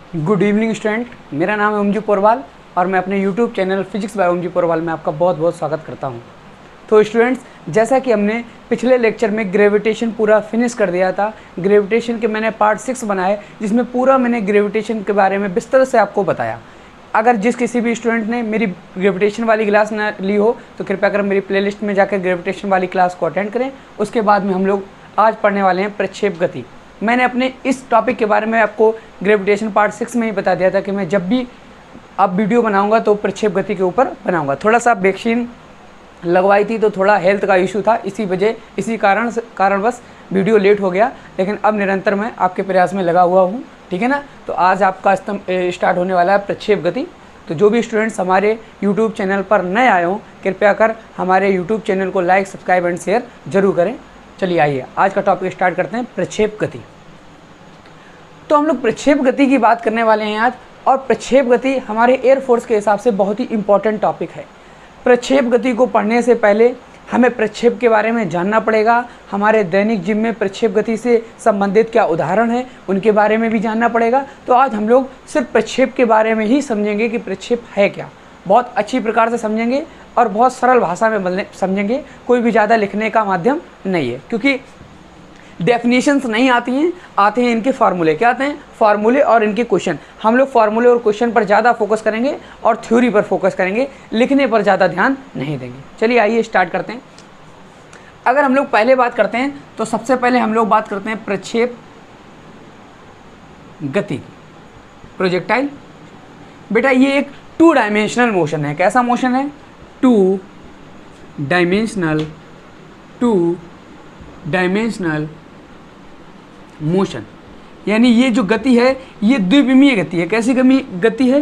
Good evening student, मेरा नाम है ओमजी पोरवाल और मैं अपने YouTube channel physics bye Omji Porwal में आपका बहुत बहुत स्वागत करता हूं। तो स्टूडेंट्स, जैसा कि हमने पिछले लेक्चर में ग्रेविटेशन पूरा फिनिश कर दिया था, ग्रेविटेशन के मैंने पार्ट 6 बनाए जिसमें पूरा मैंने ग्रेविटेशन के बारे में विस्तार से आपको बताया। अगर जिस किसी भी स्टूडेंट ने मेरी ग्रेविटेशन वाली क्लास ना ली हो तो कृपया कर मेरी प्लेलिस्ट में जाकर ग्रेविटेशन वाली क्लास को अटेंड करें। उसके बाद में हम लोग आज पढ़ने वाले हैं प्रक्षेप गति। मैंने अपने इस टॉपिक के बारे में आपको ग्रेविटेशन पार्ट 6 में ही बता दिया था कि मैं जब भी अब वीडियो बनाऊंगा तो प्रक्षेप गति के ऊपर बनाऊंगा। थोड़ा सा वैक्सीन लगवाई थी तो थोड़ा हेल्थ का इशू था, इसी कारणवश वीडियो लेट हो गया, लेकिन अब निरंतर मैं आपके प्रयास में लगा हुआ हूँ। ठीक है ना। तो आज आपका स्टार्ट होने वाला है प्रक्षेप गति। तो जो भी स्टूडेंट्स हमारे यूट्यूब चैनल पर नए आए हों कृपया कर हमारे यूट्यूब चैनल को लाइक, सब्सक्राइब एंड शेयर जरूर करें। चलिए आइए आज का टॉपिक स्टार्ट करते हैं, प्रक्षेप गति। तो हम लोग प्रक्षेप गति की बात करने वाले हैं आज, और प्रक्षेप गति हमारे एयरफोर्स के हिसाब से बहुत ही इंपॉर्टेंट टॉपिक है। प्रक्षेप गति को पढ़ने से पहले हमें प्रक्षेप के बारे में जानना पड़ेगा। हमारे दैनिक जीवन में प्रक्षेप गति से संबंधित क्या उदाहरण हैं उनके बारे में भी जानना पड़ेगा। तो आज हम लोग सिर्फ प्रक्षेप के बारे में ही समझेंगे कि प्रक्षेप है क्या, बहुत अच्छी प्रकार से समझेंगे और बहुत सरल भाषा में समझेंगे। कोई भी ज़्यादा लिखने का माध्यम नहीं है, क्योंकि डेफिनेशंस नहीं आती हैं, आते हैं इनके फार्मूले। क्या आते हैं? फार्मूले और इनके क्वेश्चन। हम लोग फार्मूले और क्वेश्चन पर ज़्यादा फोकस करेंगे और थ्योरी पर फोकस करेंगे, लिखने पर ज़्यादा ध्यान नहीं देंगे। चलिए आइए स्टार्ट करते हैं। अगर हम लोग पहले बात करते हैं तो सबसे पहले हम लोग बात करते हैं प्रक्षेप गति, प्रोजेक्टाइल। बेटा ये एक 2 डायमेंशनल मोशन है। कैसा मोशन है? 2 डायमेंशनल मोशन, यानी ये जो गति है ये द्विविमीय गति है। कैसी गति है?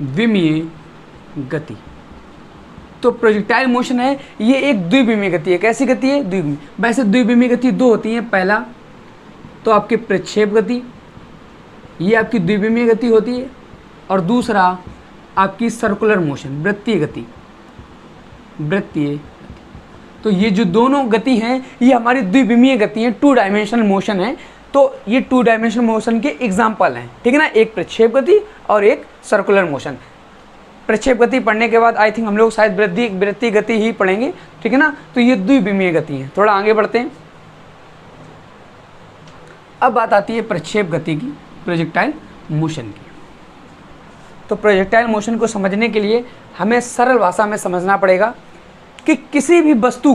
द्विविमीय गति। तो प्रोजेक्टाइल मोशन है ये एक द्विविमीय गति है। कैसी गति है? द्विविमीय। वैसे द्विविमीय गति 2 होती है। पहला तो आपकी प्रक्षेप गति, ये आपकी द्विविमीय गति होती है, और दूसरा आपकी सर्कुलर मोशन, वृत्तीय गति। तो ये जो दोनों गति हैं ये हमारी द्विविमीय गति है, 2 डायमेंशनल मोशन है। तो ये 2 डायमेंशनल मोशन के एग्जाम्पल हैं। ठीक है ना। एक प्रक्षेप गति और एक सर्कुलर मोशन। प्रक्षेप गति पढ़ने के बाद आई थिंक हम लोग शायद वृत्तीय गति ही पढ़ेंगे। ठीक है ना। तो ये द्विविमीय गति है। थोड़ा आगे बढ़ते हैं। अब बात आती है प्रक्षेप गति की, प्रोजेक्टाइल मोशन की। तो प्रोजेक्टाइल मोशन को समझने के लिए हमें सरल भाषा में समझना पड़ेगा कि किसी भी वस्तु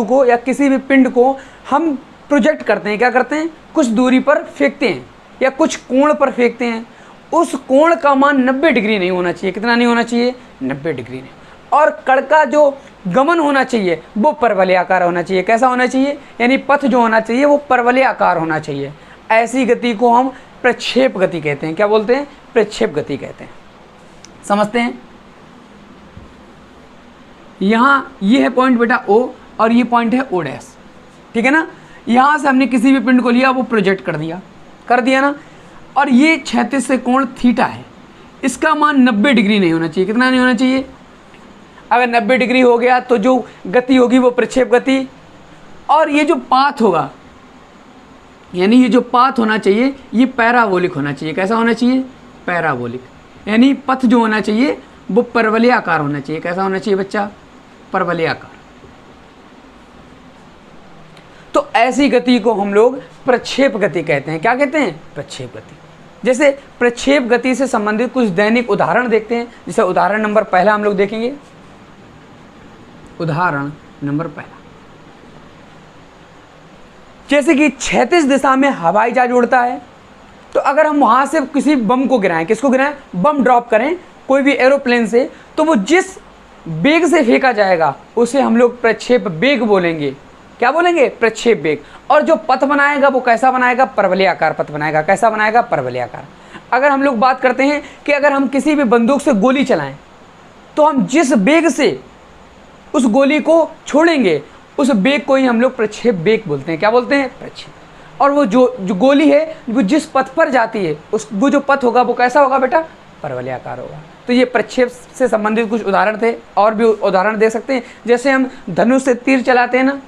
को या किसी भी पिंड को हम प्रोजेक्ट करते हैं। क्या करते हैं? कुछ दूरी पर फेंकते हैं या कुछ कोण पर फेंकते हैं। उस कोण का मान 90 डिग्री नहीं होना चाहिए। कितना नहीं होना चाहिए? 90 डिग्री नहीं। और कण का जो गमन होना चाहिए वो परवलयाकार होना चाहिए। कैसा होना चाहिए? यानी पथ जो होना चाहिए वो परवलयाकार होना चाहिए। ऐसी गति को हम प्रक्षेप गति कहते हैं। क्या बोलते हैं? प्रक्षेप गति कहते हैं। समझते हैं। यहाँ ये है पॉइंट बेटा O और ये पॉइंट है O डैश। ठीक है ना। यहाँ से हमने किसी भी पिंड को लिया, वो प्रोजेक्ट कर दिया ना। और ये क्षैतिज से कोण थीटा है, इसका मान 90 डिग्री नहीं होना चाहिए। कितना नहीं होना चाहिए? अगर 90 डिग्री हो गया तो जो गति होगी वो प्रक्षेप गति। और ये जो पाथ होगा, यानी ये जो पाथ होना चाहिए ये पैराबोलिक होना चाहिए। कैसा होना चाहिए? पैराबोलिक। यानी पथ जो होना चाहिए वो परवलयाकार होना चाहिए। कैसा होना चाहिए बच्चा? परवलयाकार। तो ऐसी गति को हम लोग प्रक्षेप गति कहते हैं। क्या कहते हैं? प्रक्षेप गति। जैसे प्रक्षेप गति से संबंधित कुछ दैनिक उदाहरण देखते हैं। जैसे उदाहरण नंबर पहला हम लोग देखेंगे। उदाहरण नंबर पहला, जैसे कि क्षैतिज दिशा में हवाई जहाज उड़ता है, तो अगर हम वहां से किसी बम को गिराएं, किसको गिराएं? बम ड्रॉप करें कोई भी एरोप्लेन से, तो वो जिस वेग से फेंका जाएगा उसे हम लोग प्रक्षेप वेग बोलेंगे। क्या बोलेंगे? प्रक्षेप वेग। और जो पथ बनाएगा वो कैसा बनाएगा? परवलयाकार पथ बनाएगा। कैसा बनाएगा? परवलयाकार। अगर हम लोग बात करते हैं कि अगर हम किसी भी बंदूक से गोली चलाएं तो हम जिस वेग से उस गोली को छोड़ेंगे उस वेग को ही हम लोग प्रक्षेप वेग बोलते हैं। क्या बोलते हैं? प्रक्षेप। और वो जो गोली है वो जिस पथ पर जाती है वो जो पथ होगा वो कैसा होगा बेटा? परवलयाकार होगा। तो ये प्रक्षेप से संबंधित कुछ उदाहरण थे, और भी उदाहरण दे सकते हैं। जैसे हम धनुष से तीर चलाते हैं ना,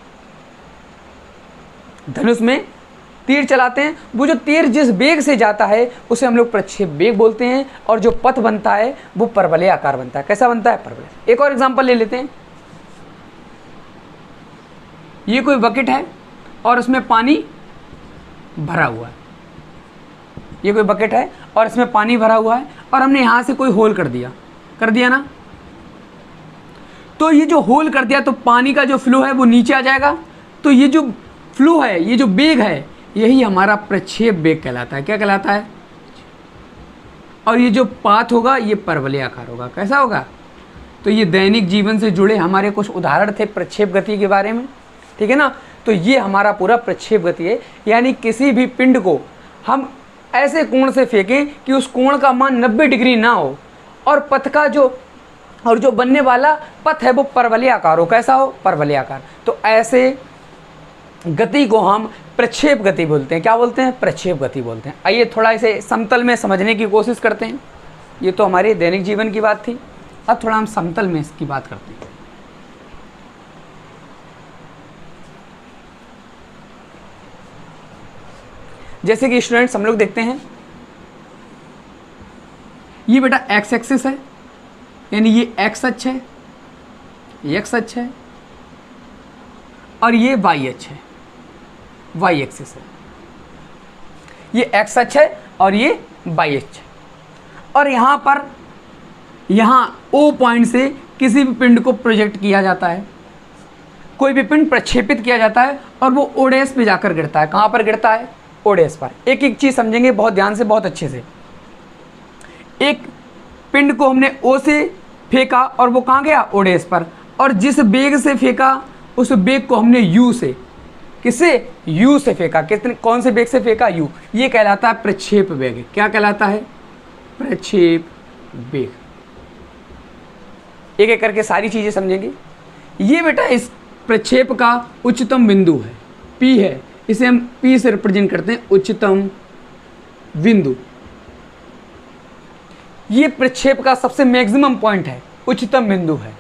धनुष में तीर चलाते हैं, वो जो तीर जिस वेग से जाता है उसे हम लोग प्रक्षेप वेग बोलते हैं, और जो पथ बनता है वो परवलय आकार बनता है। कैसा बनता है? परवलय। एक और एग्जांपल ले लेते हैं। ये कोई बकेट है और उसमें पानी भरा हुआ है। ये कोई बकेट है और इसमें पानी भरा हुआ है, और हमने यहां से कोई होल कर दिया ना। तो ये जो होल कर दिया तो पानी का जो फ्लो है वो नीचे आ जाएगा। तो ये जो फ्लो है, ये जो वेग है, यही हमारा प्रक्षेप वेग कहलाता है। क्या कहलाता है? और ये जो पाथ होगा ये परवलय आकार होगा। कैसा होगा? तो ये दैनिक जीवन से जुड़े हमारे कुछ उदाहरण थे प्रक्षेप गति के बारे में, ठीक है ना। तो ये हमारा पूरा प्रक्षेप गति है, यानी किसी भी पिंड को हम ऐसे कोण से फेंकें कि उस कोण का मान 90 डिग्री ना हो, और पथ का जो बनने वाला पथ है वो परवलय आकार हो। कैसा हो? परवलय आकार। तो ऐसे गति को हम प्रक्षेप गति बोलते हैं। क्या बोलते हैं? प्रक्षेप गति बोलते हैं। आइए थोड़ा इसे समतल में समझने की कोशिश करते हैं। ये तो हमारे दैनिक जीवन की बात थी, अब थोड़ा हम समतल में इसकी बात करते हैं। जैसे कि स्टूडेंट्स हम लोग देखते हैं, ये बेटा एक्स एक्सिस है, यानी ये एक्स अक्ष है, एक्स अक्ष है, और ये वाई अक्ष है, वाई एक्सिस है। ये एक्स अक्ष है और ये वाई अक्ष है। और यहाँ पर O पॉइंट से किसी भी पिंड को प्रोजेक्ट किया जाता है, कोई भी पिंड प्रक्षेपित किया जाता है, और वो O डैश पे जाकर गिरता है। कहाँ पर गिरता है? O डैश पर। एक एक चीज़ समझेंगे बहुत ध्यान से, बहुत अच्छे से। एक पिंड को हमने O से फेंका और वो कहाँ गया? O डैश पर। और जिस वेग से फेंका उस वेग को हमने U से, किससे? U से फेंका। कौन से वेग से फेंका? U। ये कहलाता है प्रक्षेप वेग। क्या कहलाता है? प्रक्षेप वेग। एक एक करके सारी चीजें समझेंगे। ये बेटा इस प्रक्षेप का उच्चतम बिंदु है, P है, इसे हम P से रिप्रेजेंट करते हैं, उच्चतम बिंदु। ये प्रक्षेप का सबसे मैक्सिमम पॉइंट है, उच्चतम बिंदु है,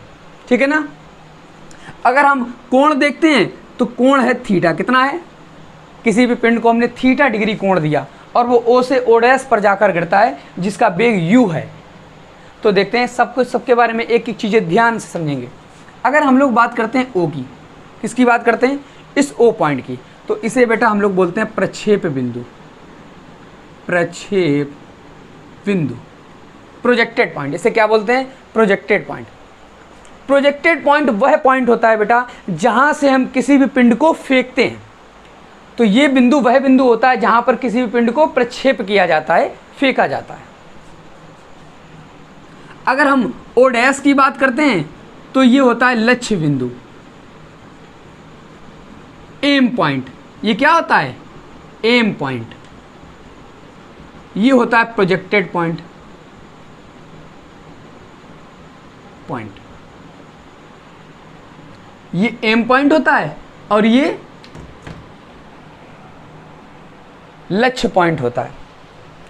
ठीक है ना। अगर हम कोण देखते हैं तो कोण है थीटा। कितना है? किसी भी पिंड को हमने थीटा डिग्री कोण दिया और वो O से O डैश पर जाकर गिरता है, जिसका वेग U है। तो देखते हैं सब कुछ, सबके बारे में एक एक चीज़ें ध्यान से समझेंगे। अगर हम लोग बात करते हैं O की, किसकी बात करते हैं? इस O पॉइंट की। तो इसे बेटा हम लोग बोलते हैं प्रक्षेप बिंदु। प्रक्षेप बिंदु, प्रोजेक्टेड पॉइंट। इसे क्या बोलते हैं? Projected point. प्रोजेक्टेड पॉइंट वह पॉइंट होता है बेटा जहां से हम किसी भी पिंड को फेंकते हैं। तो ये बिंदु वह बिंदु होता है जहां पर किसी भी पिंड को प्रक्षेप किया जाता है, फेंका जाता है। अगर हम O डैश की बात करते हैं तो ये होता है लक्ष्य बिंदु, एम पॉइंट। ये क्या होता है? M point. ये होता है प्रोजेक्टेड पॉइंट। ये एम पॉइंट होता है और ये लक्ष्य पॉइंट होता है,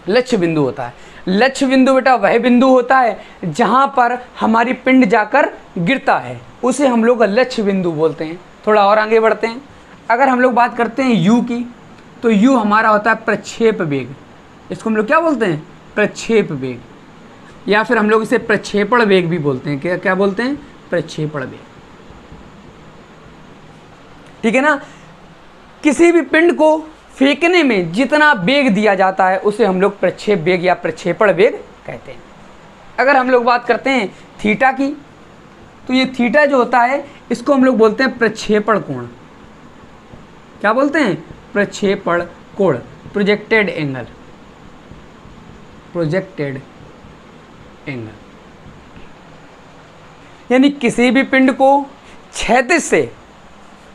लक्ष्य बिंदु होता है। लक्ष्य बिंदु बेटा वह बिंदु होता है जहां पर हमारी पिंड जाकर गिरता है, उसे हम लोग लक्ष्य बिंदु बोलते हैं। थोड़ा और आगे बढ़ते हैं। अगर हम लोग बात करते हैं U की, तो U हमारा होता है प्रक्षेप वेग। इसको हम लोग क्या बोलते हैं? प्रक्षेप वेग, या फिर हम लोग इसे प्रक्षेपण वेग भी बोलते हैं। क्या क्या बोलते हैं? प्रक्षेपण वेग, ठीक है ना। किसी भी पिंड को फेंकने में जितना वेग दिया जाता है उसे हम लोग प्रक्षेप वेग या प्रक्षेपण वेग कहते हैं। अगर हम लोग बात करते हैं थीटा की, तो ये थीटा जो होता है इसको हम लोग बोलते हैं प्रक्षेपण कोण। क्या बोलते हैं? प्रक्षेपण कोण, प्रोजेक्टेड एंगल, प्रोजेक्टेड एंगल। यानी किसी भी पिंड को क्षैतिज से,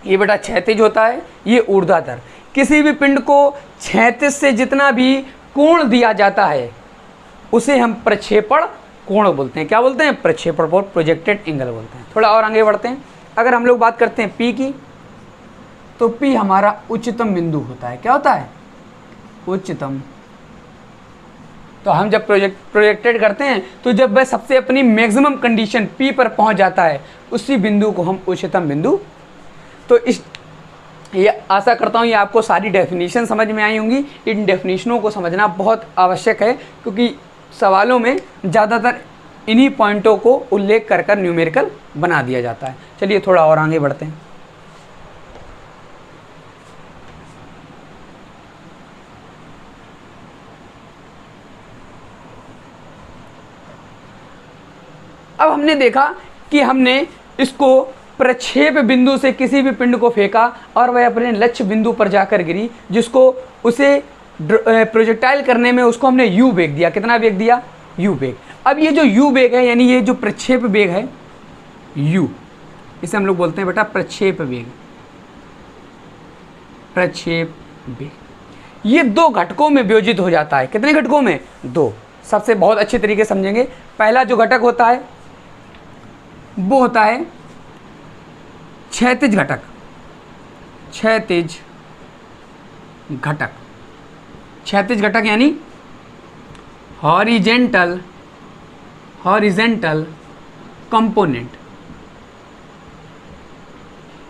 ये बेटा क्षैतिज होता है, ये ऊर्ध्वाधर, किसी भी पिंड को क्षैतिज से जितना भी कोण दिया जाता है उसे हम प्रक्षेपण कोण बोलते हैं। क्या बोलते हैं? प्रक्षेपण कोण, प्रोजेक्टेड एंगल बोलते हैं। थोड़ा और आगे बढ़ते हैं। अगर हम लोग बात करते हैं P की, तो P हमारा उच्चतम बिंदु होता है। क्या होता है? उच्चतम। तो हम जब प्रोजेक्टेड करते हैं तो जब वह सबसे अपनी मैक्सिमम कंडीशन P पर पहुंच जाता है, उसी बिंदु को हम उच्चतम बिंदु। तो ये आशा करता हूँ ये आपको सारी डेफिनेशन समझ में आई होंगी। इन डेफिनेशनों को समझना बहुत आवश्यक है, क्योंकि सवालों में ज़्यादातर इन्हीं पॉइंटों को उल्लेख कर कर न्यूमेरिकल बना दिया जाता है। चलिए थोड़ा और आगे बढ़ते हैं। अब हमने देखा कि हमने इसको प्रक्षेप बिंदु से किसी भी पिंड को फेंका और वह अपने लक्ष्य बिंदु पर जाकर गिरी, जिसको उसे प्रोजेक्टाइल करने में उसको हमने यू वेग दिया। कितना वेग दिया? यू वेग। अब ये जो यू वेग है, यानी ये जो प्रक्षेप वेग है यू, इसे हम लोग बोलते हैं बेटा प्रक्षेप वेग। प्रक्षेप वेग ये दो घटकों में विभाजित हो जाता है। कितने घटकों में? दो। सबसे बहुत अच्छे तरीके से समझेंगे। पहला जो घटक होता है वो होता है क्षैतिज घटक। क्षैतिज घटक, क्षैतिज घटक यानी हॉरिजेंटल कंपोनेंट।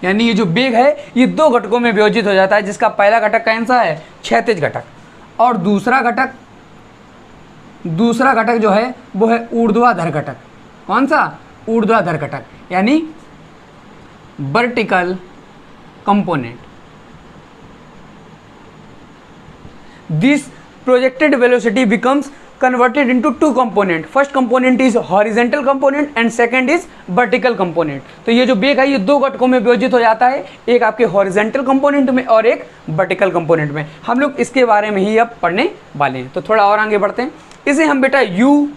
यानी ये जो वेग है ये दो घटकों में विभाजित हो जाता है, जिसका पहला घटक कौन सा है? क्षैतिज घटक। और दूसरा घटक जो है वो है ऊर्ध्वाधर घटक। कौन सा? ऊर्ध्वाधर घटक, यानी vertical component. This projected velocity becomes converted into two component. First component is horizontal component and second is vertical component. तो ये जो वेग है ये दो घटकों में विभाजित हो जाता है, एक आपके हॉरिजेंटल कंपोनेंट में और एक वर्टिकल कंपोनेंट में। हम लोग इसके बारे में ही अब पढ़ने वाले हैं। तो थोड़ा और आगे बढ़ते हैं। इसे हम बेटा यू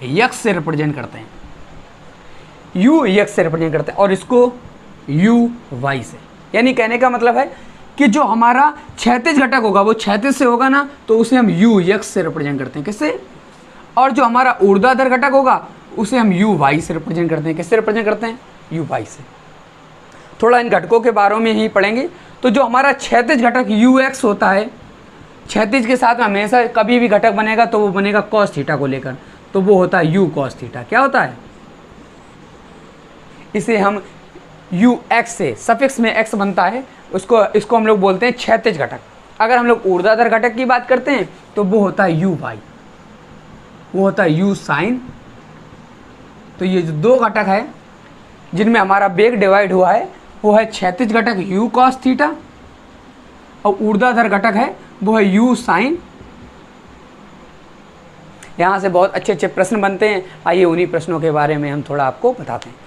एक्स से रिप्रेजेंट करते हैं, यू एक्स से रिप्रेजेंट करते हैं, और इसको यू वाई से। यानी कहने का मतलब है कि जो हमारा क्षैतिज घटक होगा वो क्षैतिज से होगा ना, तो उसे हम यू एक्स से रिप्रेजेंट करते हैं। किससे? और जो हमारा ऊर्ध्वाधर घटक होगा उसे हम यू वाई से रिप्रेजेंट करते हैं। किससे रिप्रेजेंट करते हैं? यू वाई से। थोड़ा इन घटकों के बारे में ही पढ़ेंगे। तो जो हमारा क्षैतिज घटक यू एक्स होता है, क्षैतिज के साथ में हमेशा कभी भी घटक बनेगा तो वो बनेगा कॉस थीटा को लेकर, तो वो होता है यू कॉस थीटा। क्या होता है? इसे हम यू एक्स से, सफिक्स में एक्स बनता है, इसको हम लोग बोलते हैं क्षैतिज घटक। अगर हम लोग ऊर्ध्वाधर घटक की बात करते हैं तो वो होता है यू वाई, वो होता है यू साइन। तो ये जो दो घटक है जिनमें हमारा वेग डिवाइड हुआ है वो है क्षैतिज घटक यू कॉस थीटा और ऊर्ध्वाधर घटक है वो है यू साइन। यहाँ से बहुत अच्छे अच्छे प्रश्न बनते हैं। आइए उन्हीं प्रश्नों के बारे में हम थोड़ा आपको बताते हैं।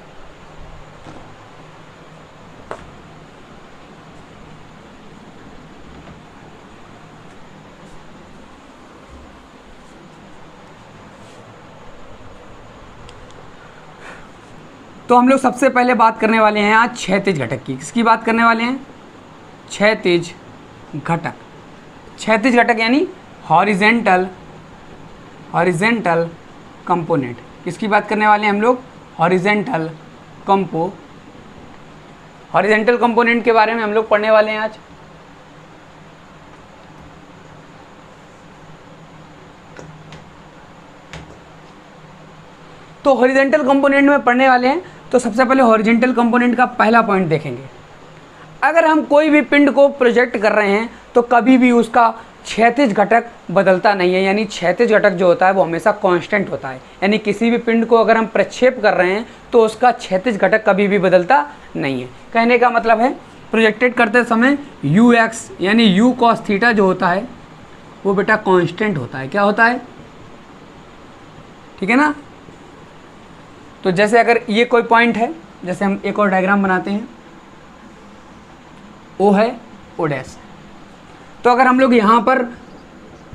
तो हम लोग सबसे पहले बात करने वाले हैं आज क्षैतिज घटक की। किसकी बात करने वाले हैं? क्षैतिज घटक। क्षैतिज घटक यानी हॉरिजेंटल कंपोनेंट। किसकी बात करने वाले हैं हम लोग? हॉरिजेंटल कंपोनेंट के बारे में हम लोग पढ़ने वाले हैं आज। तो हॉरिजेंटल कंपोनेंट में पढ़ने वाले हैं। तो सबसे पहले हॉरिजेंटल कंपोनेंट का पहला पॉइंट देखेंगे। अगर हम कोई भी पिंड को प्रोजेक्ट कर रहे हैं तो कभी भी उसका क्षैतिज घटक बदलता नहीं है, यानी क्षैतिज घटक जो होता है वो हमेशा कांस्टेंट होता है। यानी किसी भी पिंड को अगर हम प्रक्षेप कर रहे हैं तो उसका क्षैतिज घटक कभी भी बदलता नहीं है। कहने का मतलब है प्रोजेक्टेड करते समय यू एक्स यानी यू कॉस थीटा जो होता है वो बेटा कांस्टेंट होता है। क्या होता है? ठीक है ना। तो जैसे अगर ये कोई पॉइंट है, जैसे हम एक और डायग्राम बनाते हैं, ओ है ओ डैश। तो अगर हम लोग यहाँ पर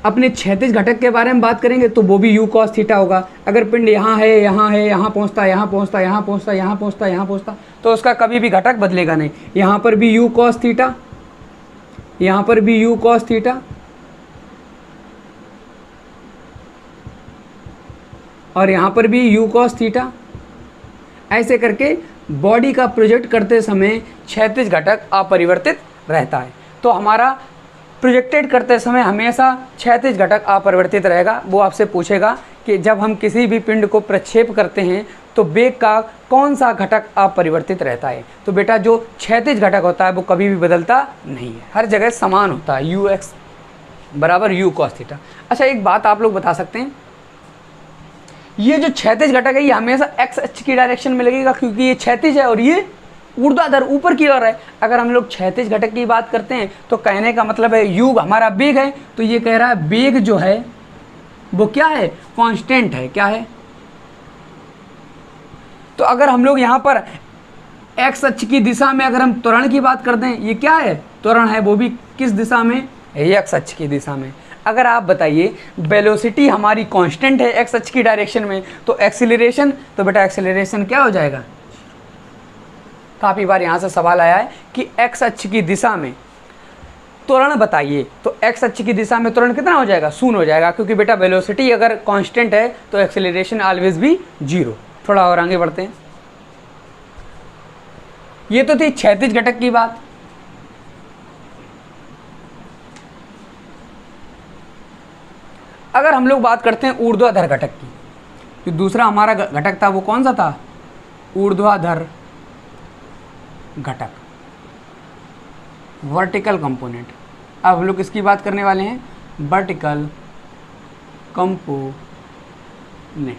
अपने क्षैतिज घटक के बारे में बात करेंगे तो वो भी यू कॉस थीटा होगा। अगर पिंड यहाँ है, यहाँ पहुँचता, यहाँ पहुँचता, यहाँ पहुँचता, यहाँ पहुँचता, यहाँ पहुँचता, तो उसका कभी भी घटक बदलेगा नहीं। यहाँ पर भी यू कॉस थीटा, यहाँ पर भी यू कॉस थीटा, और यहाँ पर भी यू कॉस थीटा। ऐसे करके बॉडी का प्रोजेक्ट करते समय क्षैतिज घटक अपरिवर्तित रहता है। तो हमारा प्रोजेक्टेड करते समय हमेशा क्षैतिज घटक अपरिवर्तित रहेगा। वो आपसे पूछेगा कि जब हम किसी भी पिंड को प्रक्षेप करते हैं तो वेग का कौन सा घटक अपरिवर्तित रहता है। तो बेटा जो क्षैतिज घटक होता है वो कभी भी बदलता नहीं है, हर जगह समान होता है, यू एक्स बराबर यू कॉस थीटा। अच्छा एक बात आप लोग बता सकते हैं, ये जो क्षैतिज घटक है ये हमेशा एक्स अक्ष की डायरेक्शन में लगेगा क्योंकि ये क्षैतिज है और ये ऊर्ध्वाधर ऊपर की ओर है। अगर हम लोग क्षैतिज घटक की बात करते हैं तो कहने का मतलब है यू हमारा वेग है, तो ये कह रहा है वेग जो है वो क्या है, कांस्टेंट है। क्या है, तो अगर हम लोग यहाँ पर एक्स अक्ष की दिशा में अगर हम त्वरण की बात करते हैं, ये क्या है, त्वरण है, वो भी किस दिशा में, एक्स अक्ष की दिशा में। अगर आप बताइए वेलोसिटी हमारी कांस्टेंट है एक्स अक्ष की डायरेक्शन में, तो एक्सीलरेशन, तो बेटा एक्सीलरेशन क्या हो जाएगा। काफ़ी बार यहाँ से सवाल आया है कि एक्स अक्ष की दिशा में त्वरण बताइए, तो एक्स अक्ष की दिशा में त्वरण कितना हो जाएगा, शून्य हो जाएगा, क्योंकि बेटा वेलोसिटी अगर कांस्टेंट है तो एक्सीलरेशन ऑलवेज भी जीरो। थोड़ा और आगे बढ़ते हैं। ये तो थी क्षैतिज घटक की बात। अगर हम लोग बात करते हैं ऊर्ध्वाधर घटक की, तो दूसरा हमारा घटक था वो कौन सा था, ऊर्ध्वाधर घटक, वर्टिकल कंपोनेंट। अब हम लोग इसकी बात करने वाले हैं, वर्टिकल कंपोनेंट।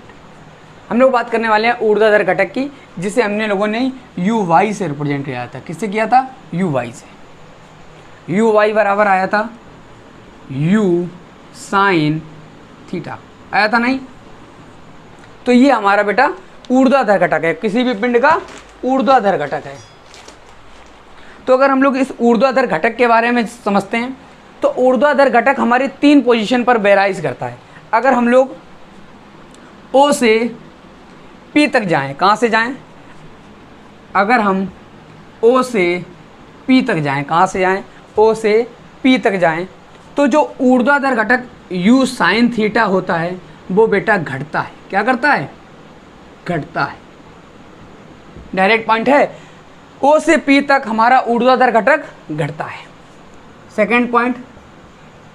हम लोग बात करने वाले हैं ऊर्ध्वाधर घटक की, जिसे हमने लोगों ने यू वाई से रिप्रेजेंट किया था। किससे किया था, यू वाई से। यू वाई बराबर आया था यू साइन थीटा, आया था नहीं। तो ये हमारा बेटा ऊर्ध्वाधर घटक है, किसी भी पिंड का ऊर्ध्वाधर घटक है। तो अगर हम लोग इस ऊर्ध्वाधर घटक के बारे में समझते हैं तो ऊर्ध्वाधर घटक हमारे 3 पोजीशन पर वेराइज करता है। अगर हम लोग ओ से पी तक जाएं, कहाँ से जाएं, अगर हम ओ से पी तक जाएं, कहाँ से जाएं, ओ से पी तक जाएं, तो जो ऊर्ध्वाधर घटक यू साइन थीटा होता है वो बेटा घटता है। क्या करता है, घटता है। डायरेक्ट पॉइंट है, ओ से पी तक हमारा ऊर्ध्वाधर घटक घटता है। सेकेंड पॉइंट,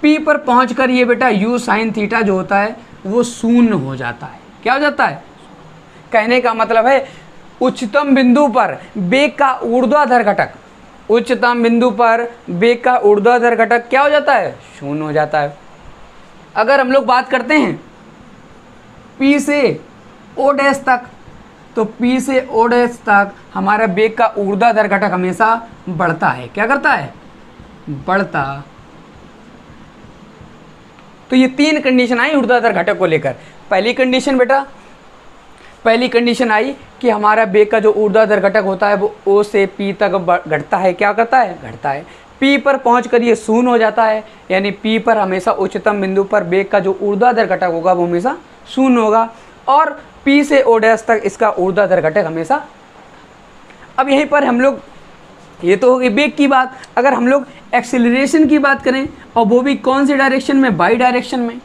पी पर पहुंचकर ये बेटा यू साइन थीटा जो होता है वो शून्य हो जाता है। क्या हो जाता है, कहने का मतलब है उच्चतम बिंदु पर वेग का ऊर्ध्वाधर घटक, उच्चतम बिंदु पर वेग का ऊर्ध्वाधर घटक क्या हो जाता है, शून्य हो जाता है। अगर हम लोग बात करते हैं P से O डैश तक, तो P से O डैश तक हमारा वेग का ऊर्ध्वाधर घटक हमेशा बढ़ता है। क्या करता है, बढ़ता। तो ये 3 कंडीशन आई ऊर्ध्वाधर घटक को लेकर। पहली कंडीशन बेटा, पहली कंडीशन आई कि हमारा वेग का जो ऊर्ध्वाधर घटक होता है वो O से P तक घटता है। क्या करता है, घटता है। P पर पहुंचकर ये शून्य हो जाता है, यानी P पर हमेशा उच्चतम बिंदु पर वेग का जो ऊर्ध्वाधर घटक होगा वो हमेशा शून्य होगा, और P से O डैश तक इसका ऊर्ध्वाधर घटक हमेशा। अब यहीं पर हम लोग, ये तो होगी वेग की बात। अगर हम लोग एक्सीलरेशन की बात करें, और वो भी कौन सी डायरेक्शन में, बाई डायरेक्शन में।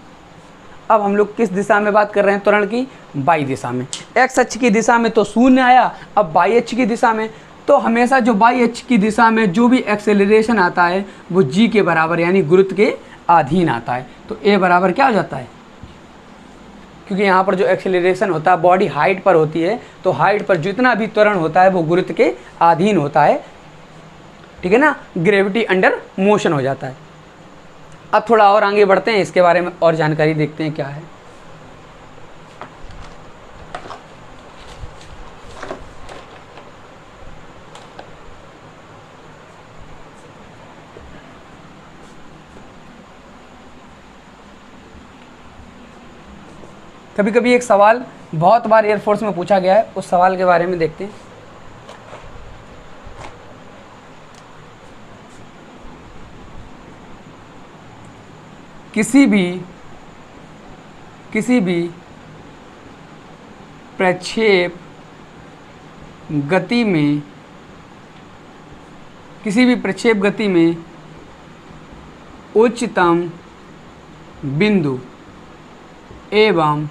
अब हम लोग किस दिशा में बात कर रहे हैं त्वरण की, बाई दिशा में। एक्स अक्ष की दिशा में तो शून्य आया, अब बाई अक्ष की दिशा में, तो हमेशा जो बाई अक्ष की दिशा में जो भी एक्सेलरेशन आता है वो जी के बराबर यानी गुरुत्व के अधीन आता है। तो ए बराबर क्या हो जाता है, क्योंकि यहाँ पर जो एक्सेलरेशन होता है बॉडी हाइट पर होती है, तो हाइट पर जितना भी त्वरण होता है वो गुरुत्व के अधीन होता है। ठीक है ना, ग्रेविटी अंडर मोशन हो जाता है। अब थोड़ा और आगे बढ़ते हैं, इसके बारे में और जानकारी देखते हैं क्या है। कभी कभी एक सवाल बहुत बार एयरफोर्स में पूछा गया है, उस सवाल के बारे में देखते हैं। किसी भी प्रक्षेप गति में, किसी भी प्रक्षेप गति में उच्चतम बिंदु एवं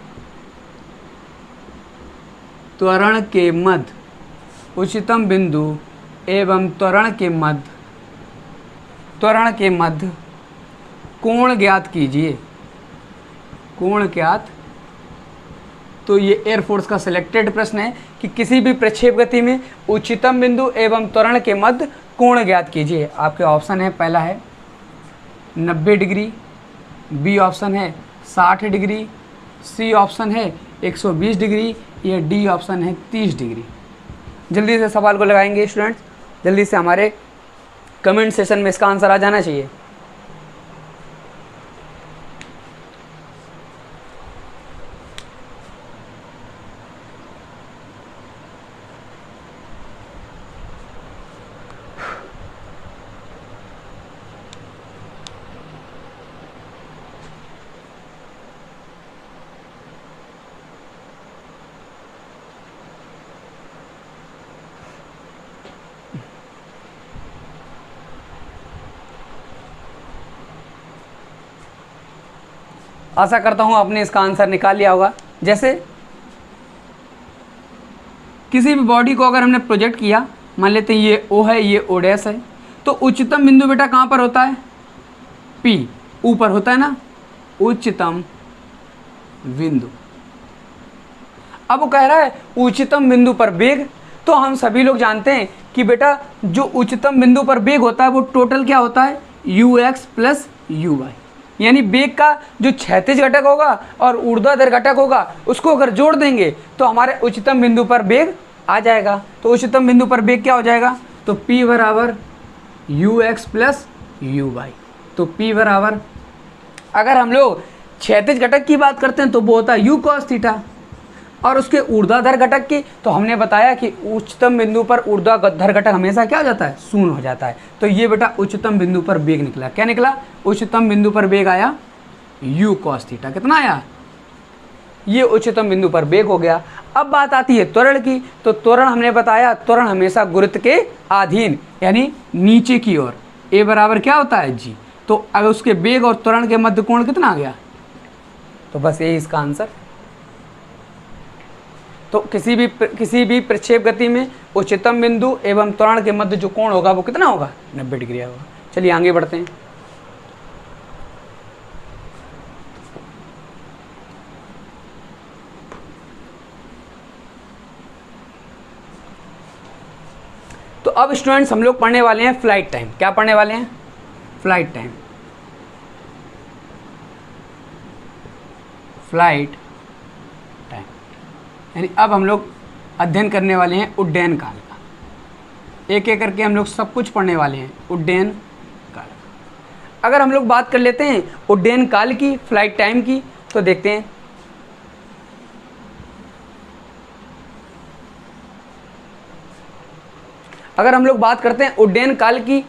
त्वरण के मध्य, उच्चतम बिंदु एवं त्वरण के मध्य कोण ज्ञात कीजिए। कोण ज्ञात तो ये एयरफोर्स का सिलेक्टेड प्रश्न है कि किसी भी प्रक्षेप गति में उच्चतम बिंदु एवं त्वरण के मध्य कोण ज्ञात कीजिए। आपके ऑप्शन है, पहला है 90 डिग्री, बी ऑप्शन है 60 डिग्री, सी ऑप्शन है 120 डिग्री, या डी ऑप्शन है 30 डिग्री। जल्दी से सवाल को लगाएंगे स्टूडेंट्स, जल्दी से हमारे कमेंट सेशन में इसका आंसर आ जाना चाहिए। आशा करता हूँ आपने इसका आंसर निकाल लिया होगा। जैसे किसी भी बॉडी को अगर हमने प्रोजेक्ट किया, मान लेते हैं ये ओ है, ये ओ डैश है, तो उच्चतम बिंदु बेटा कहाँ पर होता है? पी, ऊपर होता है ना उच्चतम बिंदु। अब वो कह रहा है उच्चतम बिंदु पर वेग, तो हम सभी लोग जानते हैं कि बेटा जो उच्चतम बिंदु पर वेग होता है वो टोटल क्या होता है? ux प्लस यू वाई, यानी वेग का जो क्षैतिज घटक होगा और ऊर्ध्वाधर घटक होगा उसको अगर जोड़ देंगे तो हमारे उच्चतम बिंदु पर वेग आ जाएगा। तो उच्चतम बिंदु पर वेग क्या हो जाएगा? तो p बराबर ux प्लस यू वाई। तो p बराबर, अगर हम लोग क्षैतिज घटक की बात करते हैं तो वो होता है u cos थीटा, और उसके ऊर्ध्वाधर घटक की तो हमने बताया कि उच्चतम बिंदु पर ऊर्ध्वाधर घटक हमेशा क्या हो जाता है? शून्य हो जाता है। तो ये बेटा उच्चतम बिंदु पर वेग निकला। क्या निकला? उच्चतम बिंदु पर वेग आया u cos थीटा। कितना आया? ये उच्चतम बिंदु पर वेग हो गया। अब बात आती है त्वरण की, तो त्वरण हमने बताया, त्वरण हमेशा गुरुत्व के अधीन यानी नीचे की ओर। a बराबर क्या होता है? g। तो अब उसके वेग और त्वरण के मध्य कोण कितना आ गया? तो बस यही इसका आंसर। तो किसी भी प्रक्षेप गति में उच्चतम बिंदु एवं त्वरण के मध्य जो कोण होगा वो कितना होगा? 90 डिग्री होगा। चलिए आगे बढ़ते हैं। तो अब स्टूडेंट्स हम लोग पढ़ने वाले हैं फ्लाइट टाइम। क्या पढ़ने वाले हैं? Flight time. फ्लाइट टाइम यानी अब हम लोग अध्ययन करने वाले हैं उड्डयन काल का। एक एक करके हम लोग सब कुछ पढ़ने वाले हैं उड्डयन काल। अगर हम लोग बात कर लेते हैं उड्डयन काल की, फ्लाइट टाइम की, तो देखते हैं। अगर हम लोग बात करते हैं उड्डयन काल की,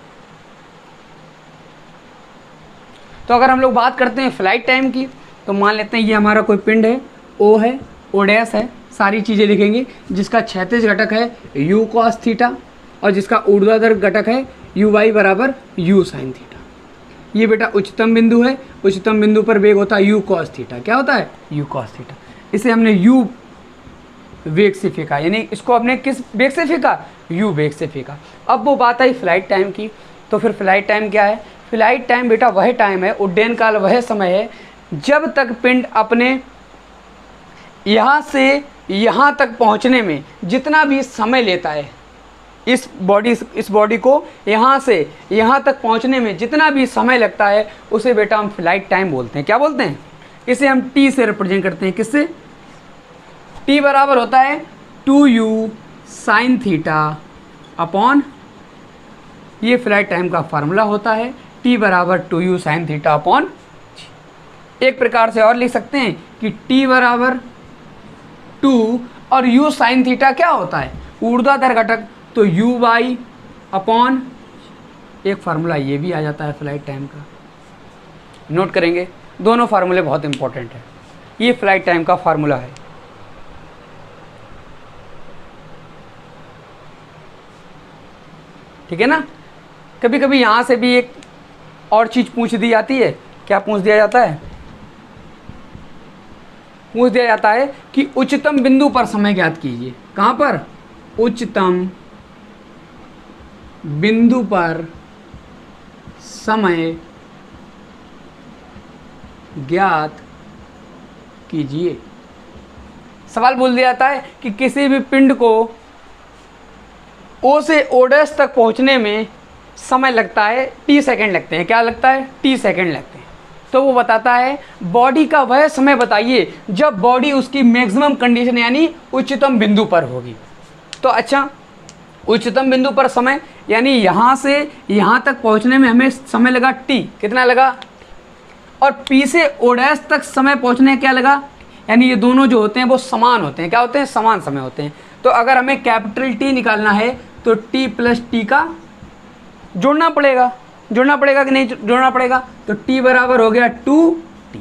तो अगर हम लोग बात करते हैं फ्लाइट टाइम की, तो मान लेते हैं ये हमारा कोई पिंड है, ओ है, ओ डैश है, सारी चीज़ें लिखेंगे, जिसका क्षैतिज घटक है u cos थीटा और जिसका ऊर्ध्वाधर घटक है u y बराबर u sin थीटा। ये बेटा उच्चतम बिंदु है, उच्चतम बिंदु पर वेग होता है u cos थीटा। क्या होता है? u cos theta. इसे हमने u वेग से फेंका, यानी इसको हमने किस वेग से फेंका? u वेग से फेंका। अब वो बात आई फ्लाइट टाइम की, तो फिर फ्लाइट टाइम क्या है? फ्लाइट टाइम बेटा वह टाइम है, उड्डयन काल वह समय है जब तक पिंड अपने यहाँ से यहाँ तक पहुँचने में जितना भी समय लेता है, इस बॉडी को यहाँ से यहाँ तक पहुँचने में जितना भी समय लगता है उसे बेटा हम फ्लाइट टाइम बोलते हैं। क्या बोलते हैं? इसे हम t से रिप्रेजेंट करते हैं। किससे? t बराबर होता है 2u sin थीटा अपॉन, ये फ्लाइट टाइम का फार्मूला होता है, t बराबर 2u sin थीटा अपॉन। एक प्रकार से और लिख सकते हैं कि t बराबर 2 और u sin थीटा क्या होता है? ऊर्ध्वाधर घटक, तो u y अपॉन, एक फार्मूला ये भी आ जाता है फ्लाइट टाइम का। नोट करेंगे, दोनों फार्मूले बहुत इंपॉर्टेंट है। ये फ्लाइट टाइम का फार्मूला है। ठीक है ना? कभी कभी यहाँ से भी एक और चीज़ पूछ दी जाती है। क्या पूछ दिया जाता है? पूछ दिया जाता है कि उच्चतम बिंदु पर समय ज्ञात कीजिए। कहाँ पर? उच्चतम बिंदु पर समय ज्ञात कीजिए। सवाल बोल दिया जाता है कि किसी भी पिंड को ओ से ओ डैश तक पहुंचने में समय लगता है टी सेकंड लगते हैं। क्या लगता है? टी सेकंड लगते हैं। तो वो बताता है बॉडी का वह समय बताइए जब बॉडी उसकी मैक्सिमम कंडीशन यानी उच्चतम बिंदु पर होगी। तो अच्छा, उच्चतम बिंदु पर समय यानी यहाँ से यहाँ तक पहुँचने में हमें समय लगा टी, कितना लगा? और पी से ओ डैश तक समय पहुँचने क्या लगा? यानी ये दोनों जो होते हैं वो समान होते हैं। क्या होते हैं? समान समय होते हैं। तो अगर हमें कैपिटल टी निकालना है तो टी प्लस टी का जोड़ना पड़ेगा कि नहीं जोड़ना पड़ेगा? तो टी बराबर हो गया 2t।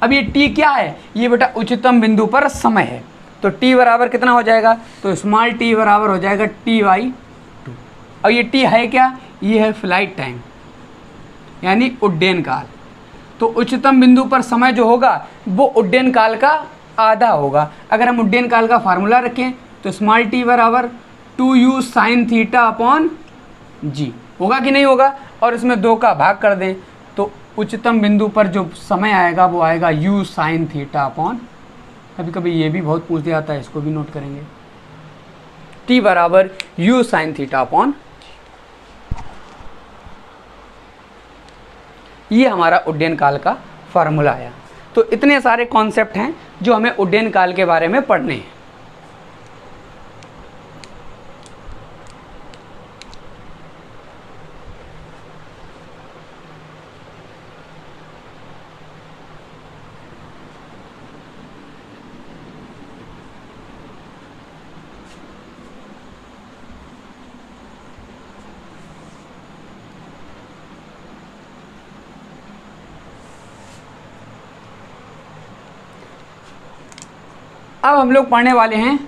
अब ये टी क्या है? ये बेटा उच्चतम बिंदु पर समय है। तो टी बराबर कितना हो जाएगा? तो स्मॉल टी बराबर हो जाएगा t/2। अब ये टी है क्या? ये है फ्लाइट टाइम यानी उड्डयन काल। तो उच्चतम बिंदु पर समय जो होगा वो उड्डयन काल का आधा होगा। अगर हम उड्डयन काल का फार्मूला रखें तो स्मॉल टी बराबर 2u sin थीटा अपॉन जी होगा कि नहीं होगा? और इसमें 2 का भाग कर दें तो उच्चतम बिंदु पर जो समय आएगा वो आएगा u sin थीटा अपॉन, कभी कभी ये भी बहुत पूछ दिया जाता है, इसको भी नोट करेंगे, t बराबर u sin थीटा अपॉन। ये हमारा उड्डयन काल का फार्मूला आया। तो इतने सारे कॉन्सेप्ट हैं जो हमें उड्डयन काल के बारे में पढ़ने हैं। अब हम लोग पढ़ने वाले हैं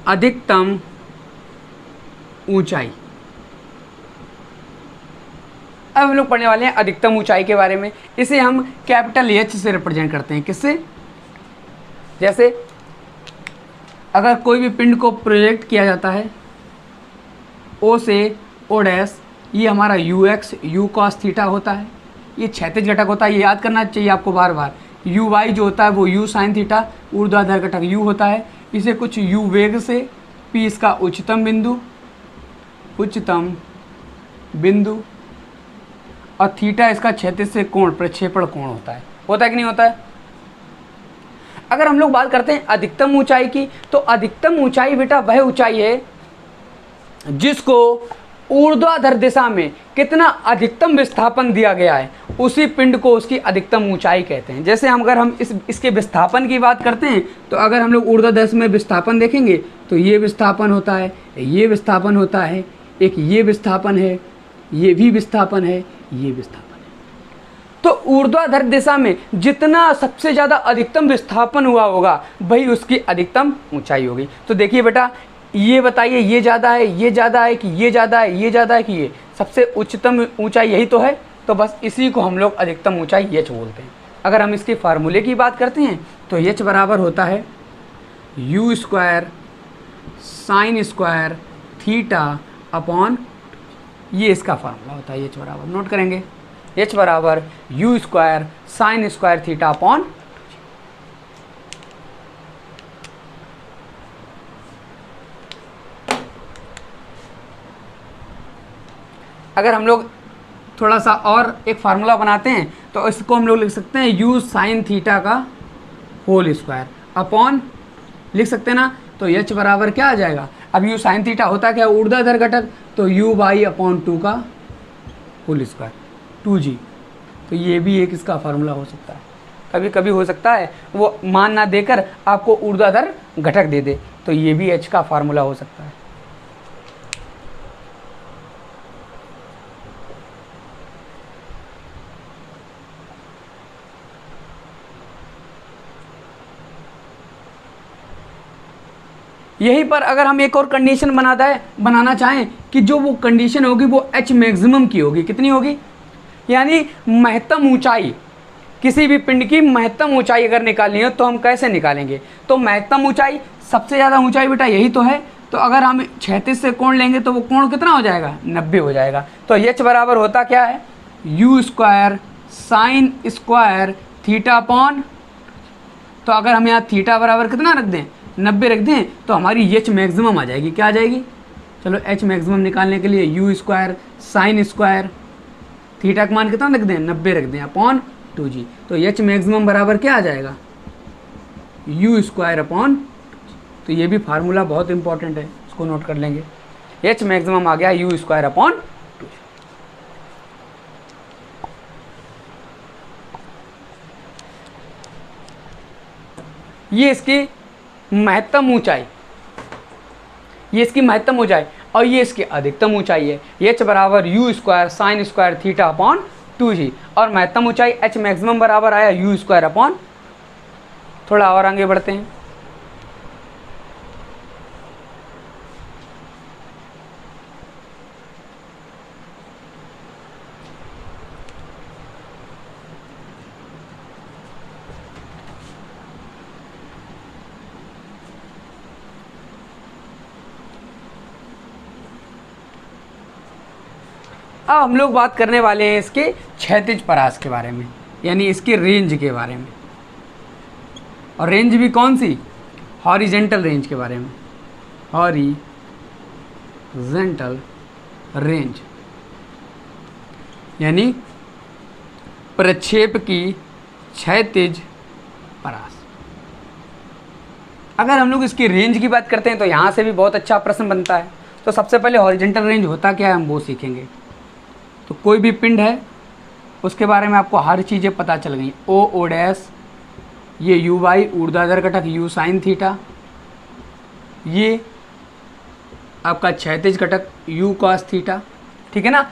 अधिकतम ऊंचाई। अब हम लोग पढ़ने वाले हैं अधिकतम ऊंचाई के बारे में। इसे हम कैपिटल एच से रिप्रेजेंट करते हैं। किससे? जैसे अगर कोई भी पिंड को प्रोजेक्ट किया जाता है ओ से ओ डैश, ये हमारा you x you cos theta होता है, ये क्षैतिज घटक होता है, ये याद करना चाहिए आपको बार बार। यू वाई जो होता है वो यू साइन थीटा, ऊर्ध्वाधर घटक यू होता है। इसे कुछ यू वेग से, पी इसका उच्चतम बिंदु और थीटा इसका क्षैतिज से कोण, प्रक्षेपण कोण होता है कि नहीं होता है? अगर हम लोग बात करते हैं अधिकतम ऊंचाई की, तो अधिकतम ऊंचाई बेटा वह ऊंचाई है जिसको ऊर्ध्वाधर दिशा में कितना अधिकतम विस्थापन दिया गया है, उसी पिंड को उसकी अधिकतम ऊंचाई कहते हैं। जैसे अगर हम इसके विस्थापन की बात करते हैं तो अगर हम लोग ऊर्ध्वाधर में विस्थापन देखेंगे तो ये विस्थापन होता है, ये विस्थापन होता है, एक ये विस्थापन है, ये भी विस्थापन है, ये विस्थापन है। तो ऊर्ध्वाधर दिशा में जितना सबसे ज़्यादा अधिकतम विस्थापन हुआ होगा वही उसकी अधिकतम ऊंचाई होगी। तो देखिए बेटा, ये बताइए ये ज़्यादा है, ये ज़्यादा है कि ये ज़्यादा है, ये ज़्यादा है कि ये? सबसे उच्चतम ऊंचाई यही तो है। तो बस इसी को हम लोग अधिकतम ऊंचाई एच बोलते हैं। अगर हम इसके फार्मूले की बात करते हैं तो एच बराबर होता है u square sine square theta upon, ये इसका फार्मूला होता है एच बराबर, नोट करेंगे, एच बराबर u square sine square theta upon. अगर हम लोग थोड़ा सा और एक फार्मूला बनाते हैं तो इसको हम लोग लिख सकते हैं यू साइन थीटा का होल स्क्वायर अपॉन, लिख सकते हैं ना? तो एच बराबर क्या आ जाएगा? अब यू साइन थीटा होता क्या? ऊर्ध्वाधर घटक, तो यू बाई अपॉन 2 का होल स्क्वायर 2g। तो ये भी एक इसका फार्मूला हो सकता है। कभी कभी हो सकता है वो मान ना देकर आपको ऊर्ध्वाधर घटक दे दे, तो ये भी एच का फार्मूला हो सकता है। यहीं पर अगर हम एक और कंडीशन बनाना चाहें कि जो वो कंडीशन होगी वो एच मैक्सिमम की होगी, कितनी होगी? यानी महत्तम ऊंचाई, किसी भी पिंड की महत्तम ऊंचाई अगर निकालनी हो तो हम कैसे निकालेंगे? तो महत्तम ऊंचाई, सबसे ज़्यादा ऊंचाई बेटा यही तो है। तो अगर हम क्षैतिज से कोण लेंगे तो वो कोण कितना हो जाएगा? 90 हो जाएगा। तो एच बराबर होता क्या है? U square sine square theta upon, तो अगर हम यहाँ थीटा बराबर कितना रख दें, 90 रख दें, तो हमारी एच मैक्सिमम आ जाएगी। क्या आ जाएगी? चलो एच मैक्सिमम निकालने के लिए u square sine square theta का मान कितना रख दें, 90 रख दें अपॉन 2g। तो एच मैक्सिमम बराबर क्या आ जाएगा, यू स्क्वायर अपॉन। तो ये भी फार्मूला बहुत इंपॉर्टेंट है, इसको नोट कर लेंगे। एच मैक्सिमम आ गया यू स्क्वायर अपॉन 2। ये इसकी महत्तम ऊंचाई, ये इसकी महत्तम ऊंचाई और ये इसकी अधिकतम ऊंचाई है। एच बराबर u square sine square theta upon 2g और महत्तम ऊंचाई एच मैक्सिमम बराबर आया यू स्क्वायर अपॉन। थोड़ा और आगे बढ़ते हैं। अब हम लोग बात करने वाले हैं इसके क्षैतिज परास के बारे में, यानी इसकी रेंज के बारे में। और रेंज भी कौन सी, हॉरिजेंटल रेंज के बारे में। हॉरिजेंटल रेंज यानी प्रक्षेप की क्षैतिज परास। अगर हम लोग इसकी रेंज की बात करते हैं तो यहाँ से भी बहुत अच्छा प्रश्न बनता है। तो सबसे पहले हॉरिजेंटल रेंज होता क्या है हम वो सीखेंगे। तो कोई भी पिंड है उसके बारे में आपको हर चीज़ें पता चल गई। ओ डैश, ये यू वाई ऊर्ध्वाधर घटक यू साइन थीटा, ये आपका क्षैतिज घटक यू कॉस थीटा, ठीक है ना,